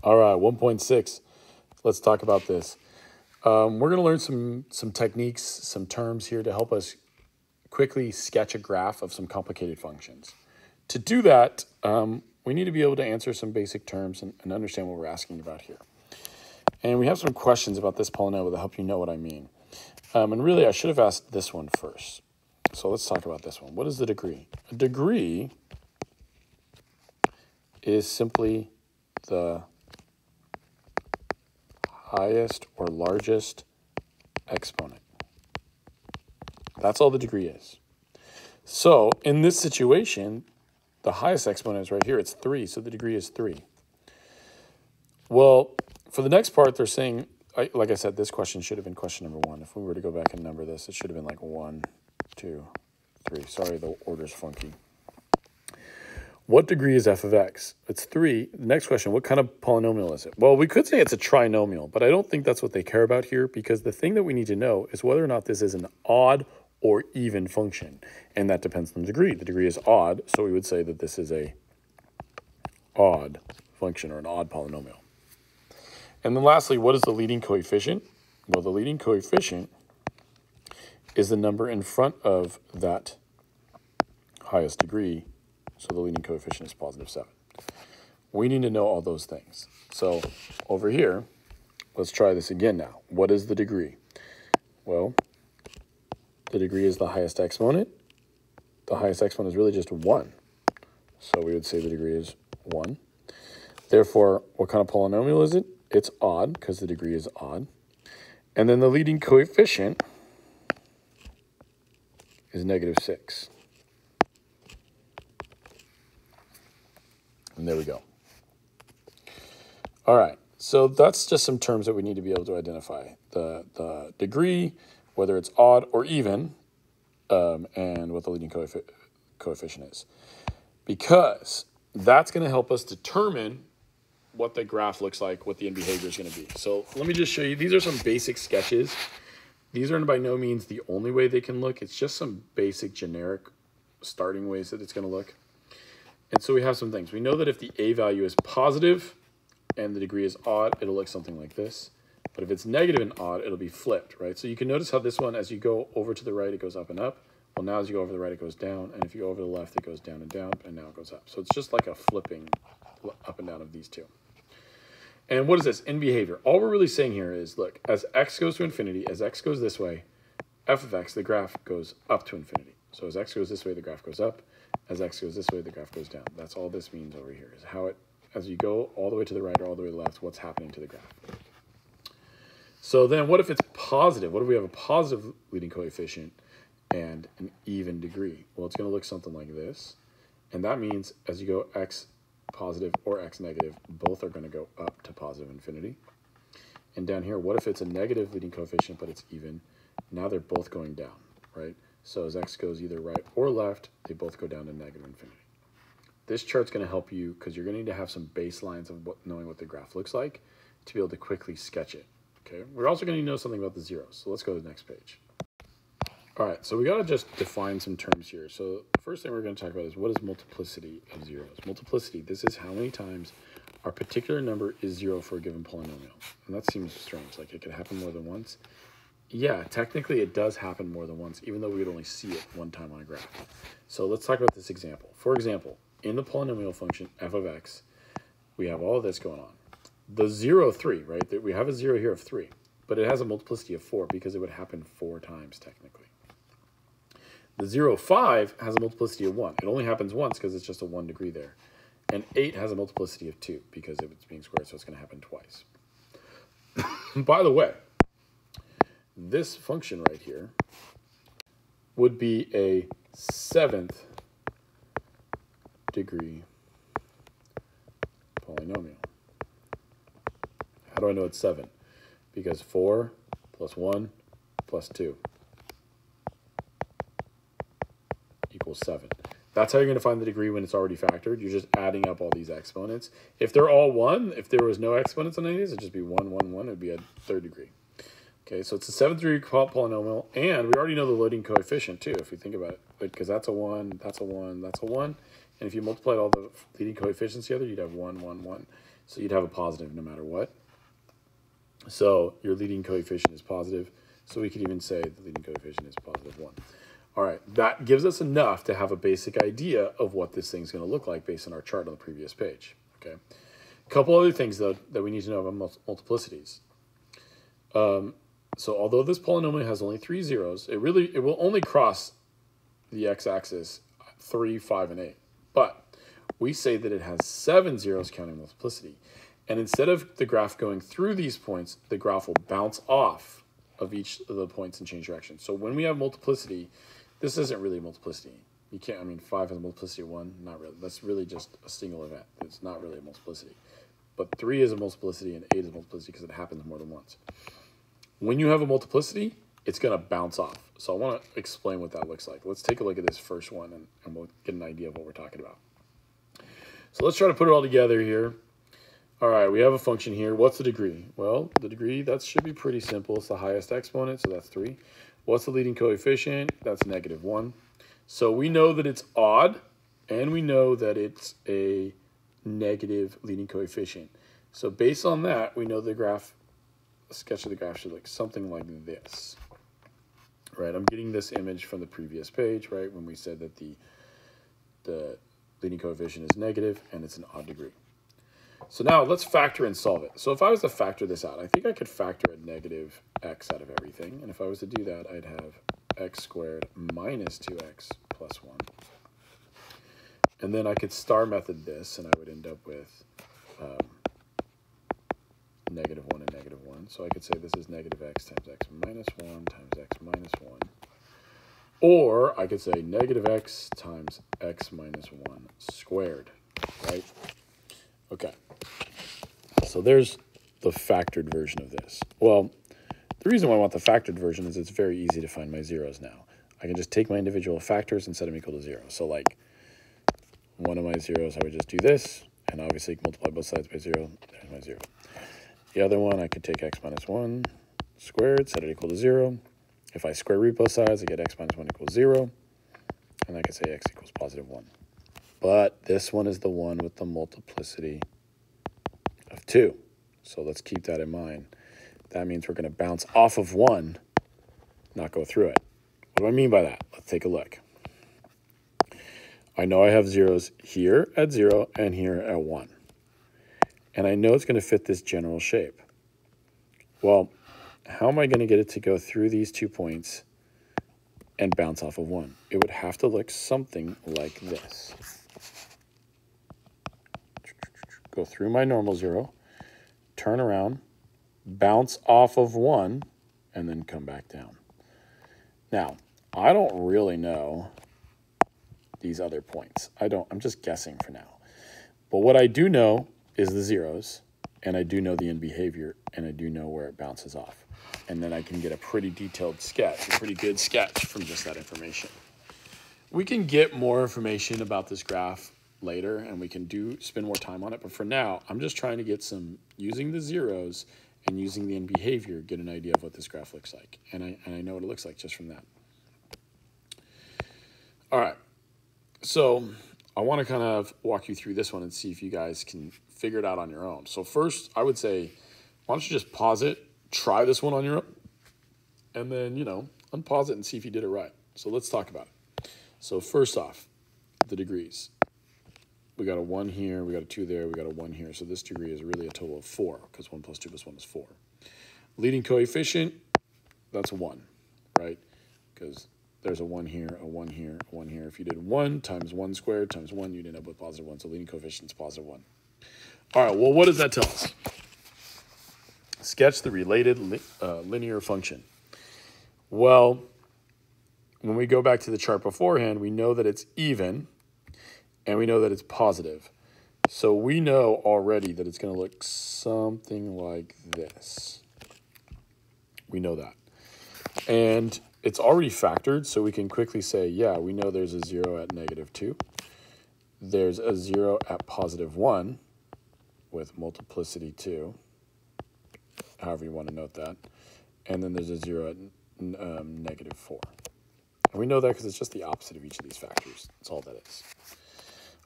All right, 1.6. Let's talk about this. We're going to learn some techniques, some terms here to help us quickly sketch a graph of some complicated functions. To do that, we need to be able to answer some basic terms and understand what we're asking about here. And we have some questions about this polynomial that help you know what I mean. And really, I should have asked this one first. So let's talk about this one. What is the degree? A degree is simply the highest or largest exponent. That's all the degree is. So in this situation, the highest exponent is right here. It's 3, so the degree is 3. Well, for the next part, they're saying, like I said, this question should have been question number 1. If we were to go back and number this, it should have been like 1, 2, 3. Sorry, the order's funky. What degree is f of x? It's 3. The next question, what kind of polynomial is it? Well, we could say it's a trinomial, but I don't think that's what they care about here, because the thing that we need to know is whether or not this is an odd or even function, and that depends on the degree. The degree is odd, so we would say that this is a odd function or an odd polynomial. And then lastly, what is the leading coefficient? Well, the leading coefficient is the number in front of that highest degree, so the leading coefficient is positive 7. We need to know all those things. So over here, let's try this again now. What is the degree? Well, the degree is the highest exponent. The highest exponent is really just 1. So we would say the degree is 1. Therefore, what kind of polynomial is it? It's odd, because the degree is odd. And then the leading coefficient is negative 6. And there we go. All right, so that's just some terms that we need to be able to identify. The degree, whether it's odd or even, and what the leading coefficient is. Because that's going to help us determine what the graph looks like, what the end behavior is going to be. So let me just show you. These are some basic sketches. These are by no means the only way they can look. It's just some basic generic starting ways that it's going to look. And so we have some things. We know that if the a value is positive and the degree is odd, it'll look something like this. But if it's negative and odd, it'll be flipped, right? So you can notice how this one, as you go over to the right, it goes up and up. Well, now as you go over to the right, it goes down. And if you go over to the left, it goes down, and now it goes up. So it's just like a flipping up and down of these two. And what is this? End behavior. All we're really saying here is, look, as x goes to infinity, as x goes this way, f of x, the graph goes up to infinity. So as x goes this way, the graph goes up. As x goes this way, the graph goes down. That's all this means over here, is how it, as you go all the way to the right or all the way to the left, what's happening to the graph. So then what if it's positive? What if we have a positive leading coefficient and an even degree? Well, it's going to look something like this. And that means as you go x positive or x negative, both are going to go up to positive infinity. And down here, what if it's a negative leading coefficient, but it's even? Now they're both going down, right? So as x goes either right or left, they both go down to negative infinity. This chart's going to help you because you're going to need to have some baselines of knowing what the graph looks like to be able to quickly sketch it. Okay. We're also going to know something about the zeros. So let's go to the next page. All right. So we got to just define some terms here. So the first thing we're going to talk about is what is multiplicity of zeros? Multiplicity, this is how many times our particular number is 0 for a given polynomial. And that seems strange. Like it could happen more than once. Yeah, technically it does happen more than once, even though we would only see it one time on a graph. So let's talk about this example. For example, in the polynomial function f of x, we have all of this going on. The 0, 3, right? We have a 0 here of 3, but it has a multiplicity of 4 because it would happen 4 times technically. The 0, 5 has a multiplicity of 1. It only happens once because it's just a 1 degree there. And 8 has a multiplicity of 2 because it's being squared, so it's going to happen twice. By the way, this function right here would be a 7th degree polynomial. How do I know it's 7? Because 4 plus 1 plus 2 equals 7. That's how you're going to find the degree when it's already factored. You're just adding up all these exponents. If they're all 1, if there was no exponents on any of these, it'd just be 1, 1, 1. It would be a 3rd degree. Okay, so it's a 7th degree polynomial, and we already know the leading coefficient too, if we think about it, because that's a 1, that's a 1, that's a 1, and if you multiplied all the leading coefficients together, you'd have 1, 1, 1. So you'd have a positive no matter what. So your leading coefficient is positive. So we could even say the leading coefficient is positive 1. All right, that gives us enough to have a basic idea of what this thing's going to look like based on our chart on the previous page. Okay. A couple other things, though, that we need to know about multiplicities. So although this polynomial has only 3 zeros, it will only cross the x-axis 3, 5, and 8. But we say that it has 7 zeros counting multiplicity. And instead of the graph going through these points, the graph will bounce off of each of the points and change direction. So when we have multiplicity, this isn't really multiplicity. You can't, I mean, 5 has a multiplicity of 1, not really. That's really just a single event. It's not really a multiplicity. But 3 is a multiplicity and 8 is a multiplicity because it happens more than once. When you have a multiplicity, it's going to bounce off. So I want to explain what that looks like. Let's take a look at this first one, and we'll get an idea of what we're talking about. So let's try to put it all together here. All right, we have a function here. What's the degree? Well, the degree, that should be pretty simple. It's the highest exponent, so that's 3. What's the leading coefficient? That's -1. So we know that it's odd, and we know that it's a negative leading coefficient. So based on that, we know the graph, a sketch of the graph should look something like this. Right, I'm getting this image from the previous page, right, when we said that the leading coefficient is negative and it's an odd degree. So now let's factor and solve it. So if I was to factor this out, I think I could factor a negative x out of everything. And if I was to do that, I'd have x squared minus 2x plus 1. And then I could star method this, and I would end up with -1 and -1. So I could say this is negative x times x minus 1 times x minus 1. Or I could say negative x times x minus 1 squared, right? Okay. So there's the factored version of this. Well, the reason why I want the factored version is it's very easy to find my zeros now. I can just take my individual factors and set them equal to 0. So like one of my zeros, I would just do this, and obviously multiply both sides by 0. There's my 0. The other one, I could take x minus 1 squared, set it equal to 0. If I square root both sides, I get x minus 1 equals 0. And I can say x equals +1. But this one is the one with the multiplicity of 2. So let's keep that in mind. That means we're going to bounce off of 1, not go through it. What do I mean by that? Let's take a look. I know I have zeros here at 0 and here at 1. And I know it's going to fit this general shape. Well, how am I going to get it to go through these 2 points and bounce off of 1? It would have to look something like this. Go through my normal 0, turn around, bounce off of 1, and then come back down. Now, I don't really know these other points. I'm just guessing for now. But what I do know is the zeros, and I do know the end behavior, and I do know where it bounces off. And then I can get a pretty detailed sketch, a pretty good sketch from just that information. We can get more information about this graph later, and we can spend more time on it. But for now, I'm just trying to get using the zeros and using the end behavior, get an idea of what this graph looks like. And I know what it looks like just from that. All right. So I want to kind of walk you through this one and see if you guys can figure it out on your own. So first, I would say, why don't you just pause it, try this one on your own, and then, unpause it and see if you did it right. So let's talk about it. So first off, the degrees. We got a 1 here, we got a 2 there, we got a 1 here. So this degree is really a total of 4, because 1 plus 2 plus 1 is 4. Leading coefficient, that's 1, right? Because there's a 1 here, a 1 here, a 1 here. If you did 1 times 1 squared times 1, you'd end up with +1. So leading coefficient is +1. All right, well, what does that tell us? Sketch the related linear function. Well, when we go back to the chart beforehand, we know that it's even, and we know that it's positive. So we know already that it's going to look something like this. We know that. And it's already factored, so we can quickly say, yeah, we know there's a 0 at -2. There's a 0 at +1 with multiplicity 2, however you want to note that. And then there's a 0 at -4. And we know that because it's just the opposite of each of these factors. That's all that is.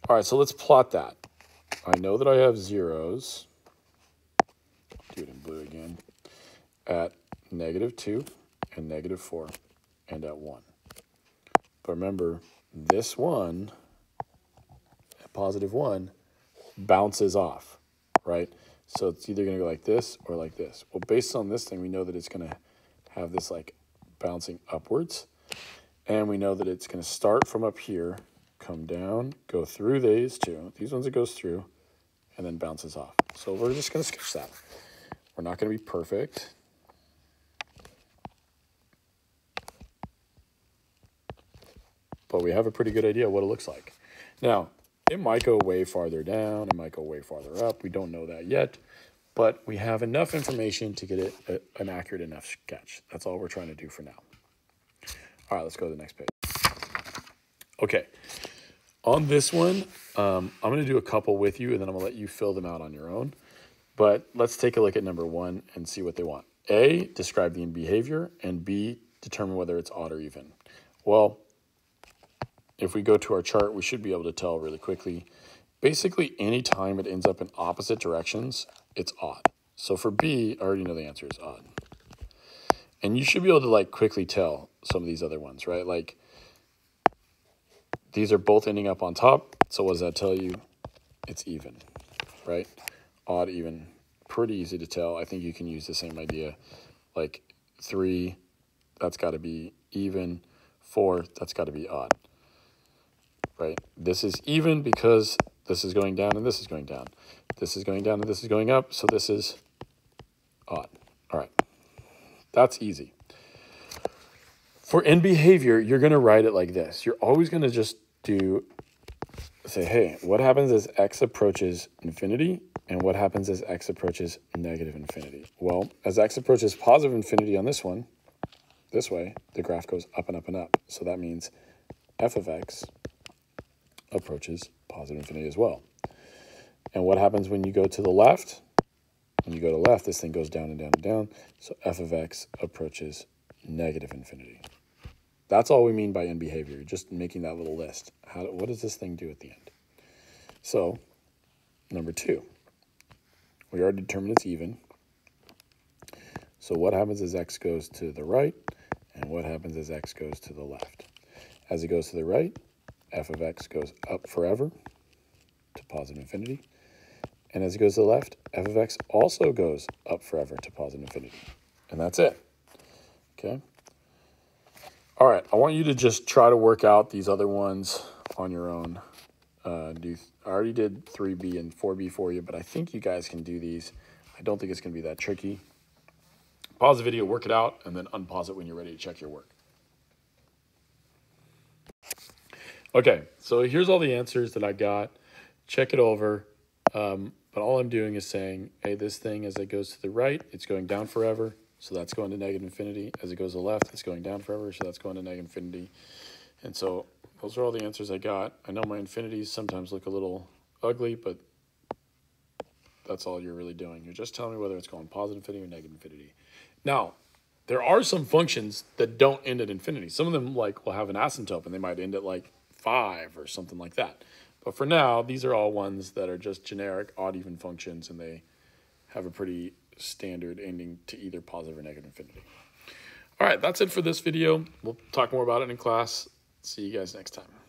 All right, so let's plot that. I know that I have zeros do it in blue again, at -2 and -4 and at 1. But remember, this one, at +1, bounces off, right? So it's either going to go like this or like this. Well, based on this thing, we know that it's going to have this like bouncing upwards. And we know that it's going to start from up here, come down, go through these two. These ones it goes through, and then bounces off. So we're just going to sketch that. We're not going to be perfect. But we have a pretty good idea of what it looks like. Now, it might go way farther down. It might go way farther up. We don't know that yet. But we have enough information to get it an accurate enough sketch. That's all we're trying to do for now. All right, let's go to the next page. Okay, on this one, I'm going to do a couple with you, and then I'm going to let you fill them out on your own. But let's take a look at number 1 and see what they want. A, describe the end behavior, and B, determine whether it's odd or even. Well, if we go to our chart, we should be able to tell really quickly. Basically, any time it ends up in opposite directions, it's odd. So for B, I already know the answer is odd. And you should be able to like quickly tell some of these other ones, right? Like these are both ending up on top. So what does that tell you? It's even, right? Odd, even, pretty easy to tell. I think you can use the same idea. Like 3, that's got to be even. 4, that's got to be odd, right? This is even because this is going down and this is going down. This is going down and this is going up. So this is odd. All right. That's easy. For end behavior, you're going to write it like this. You're always going to just say, hey, what happens as x approaches infinity? And what happens as x approaches negative infinity? Well, as x approaches positive infinity on this one, this way, the graph goes up and up and up. So that means f of x approaches positive infinity as well. And what happens when you go to the left? When you go to the left, this thing goes down and down and down. So f of x approaches negative infinity. That's all we mean by end behavior, just making that little list. What does this thing do at the end? So, number 2, we already determined it's even. So what happens as x goes to the right, and what happens as x goes to the left? As it goes to the right, f of x goes up forever to positive infinity. And as it goes to the left, f of x also goes up forever to positive infinity. And that's it. Okay? All right, I want you to just try to work out these other ones on your own. I already did 3B and 4B for you, but I think you guys can do these. I don't think it's going to be that tricky. Pause the video, work it out, and then unpause it when you're ready to check your work. Okay, so here's all the answers that I got. Check it over. But all I'm doing is saying, hey, this thing, as it goes to the right, it's going down forever. So that's going to negative infinity. As it goes to the left, it's going down forever. So that's going to negative infinity. And so those are all the answers I got. I know my infinities sometimes look a little ugly, but that's all you're really doing. You're just telling me whether it's going positive infinity or negative infinity. Now, there are some functions that don't end at infinity. Some of them like will have an asymptote, and they might end at like 5 or something like that. But for now, these are all ones that are just generic odd-even functions, and they have a pretty standard ending to either positive or negative infinity. All right, that's it for this video. We'll talk more about it in class. See you guys next time.